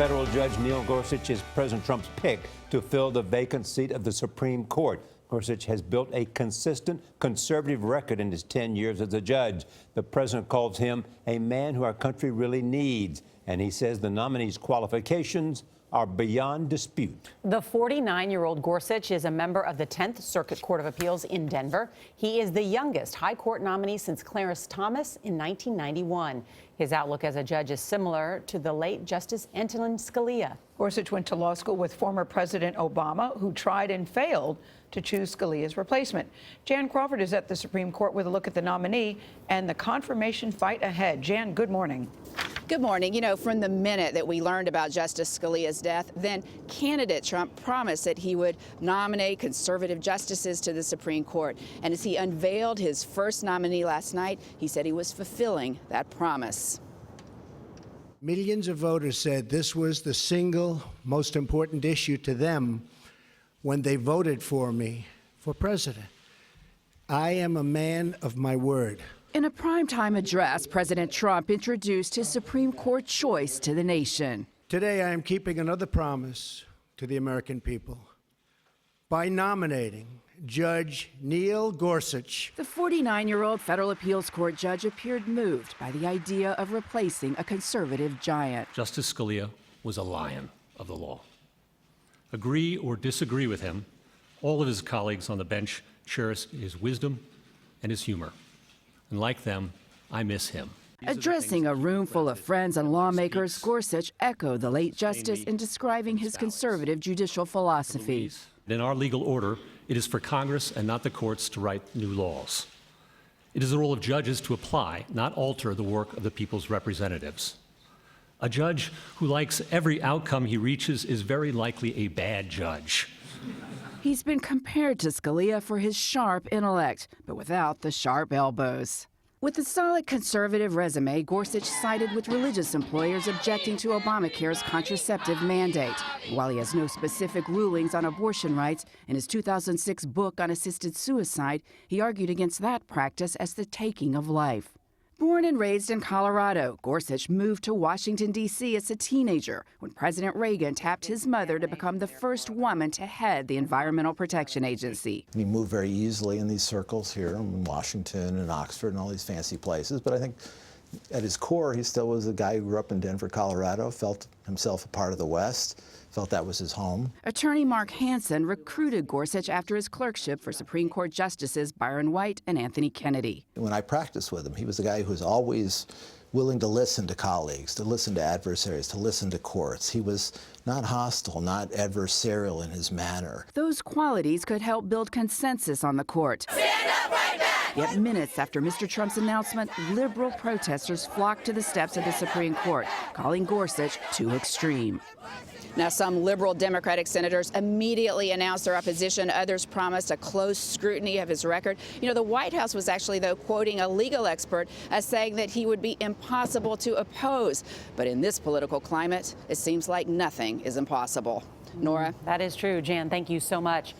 Federal Judge Neil Gorsuch is President Trump's pick to fill the vacant seat of the Supreme Court. Gorsuch has built a consistent conservative record in his 10 years as a judge. The president calls him a man who our country really needs, and he says the nominee's qualifications are beyond dispute. The 49-year-old Gorsuch is a member of the 10th Circuit Court of Appeals in Denver. He is the youngest high court nominee since Clarence Thomas in 1991. His outlook as a judge is similar to the late Justice Antonin Scalia. Gorsuch went to law school with former President Obama, who tried and failed to choose Scalia's replacement. Jan Crawford is at the Supreme Court with a look at the nominee and the confirmation fight ahead. Jan, good morning. Good morning. You know, from the minute that we learned about Justice Scalia's death, then candidate Trump promised that he would nominate conservative justices to the Supreme Court. And as he unveiled his first nominee last night, he said he was fulfilling that promise. Millions of voters said this was the single most important issue to them when they voted for me for president. I am a man of my word. In a primetime address, President Trump introduced his Supreme Court choice to the nation. Today, I am keeping another promise to the American people by nominating Judge Neil Gorsuch. The 49-year-old federal appeals court judge appeared moved by the idea of replacing a conservative giant. Justice Scalia was a lion of the law. Agree or disagree with him, all of his colleagues on the bench cherish his wisdom and his humor. And like them, I miss him. Addressing a room full of friends and lawmakers, Gorsuch echoed the late justice in describing his conservative judicial philosophy. In our legal order, it is for Congress and not the courts to write new laws. It is the role of judges to apply, not alter, the work of the people's representatives. A judge who likes every outcome he reaches is very likely a bad judge. He's been compared to Scalia for his sharp intellect, but without the sharp elbows. With a solid conservative resume, Gorsuch sided with religious employers objecting to Obamacare's contraceptive mandate. While he has no specific rulings on abortion rights, in his 2006 book on assisted suicide, he argued against that practice as the taking of life. Born and raised in Colorado, Gorsuch moved to Washington, D.C. as a teenager when President Reagan tapped his mother to become the first woman to head the Environmental Protection Agency. He moved very easily in these circles here in Washington and Oxford and all these fancy places, but I think at his core, he still was a guy who grew up in Denver, Colorado, felt himself a part of the West, felt that was his home. Attorney Mark Hansen recruited Gorsuch after his clerkship for Supreme Court Justices Byron White and Anthony Kennedy. When I practiced with him, he was a guy who was always willing to listen to colleagues, to listen to adversaries, to listen to courts. He was not hostile, not adversarial in his manner. Those qualities could help build consensus on the court. Stand up right back! Yet minutes after Mr. Trump's announcement, liberal protesters flocked to the steps of the Supreme Court, calling Gorsuch too extreme. Now, some liberal Democratic senators immediately announced their opposition. Others promised a close scrutiny of his record. You know, the White House was actually, though, quoting a legal expert as saying that he would be impossible to oppose. But in this political climate, it seems like nothing is impossible. Nora? That is true. Jan, thank you so much.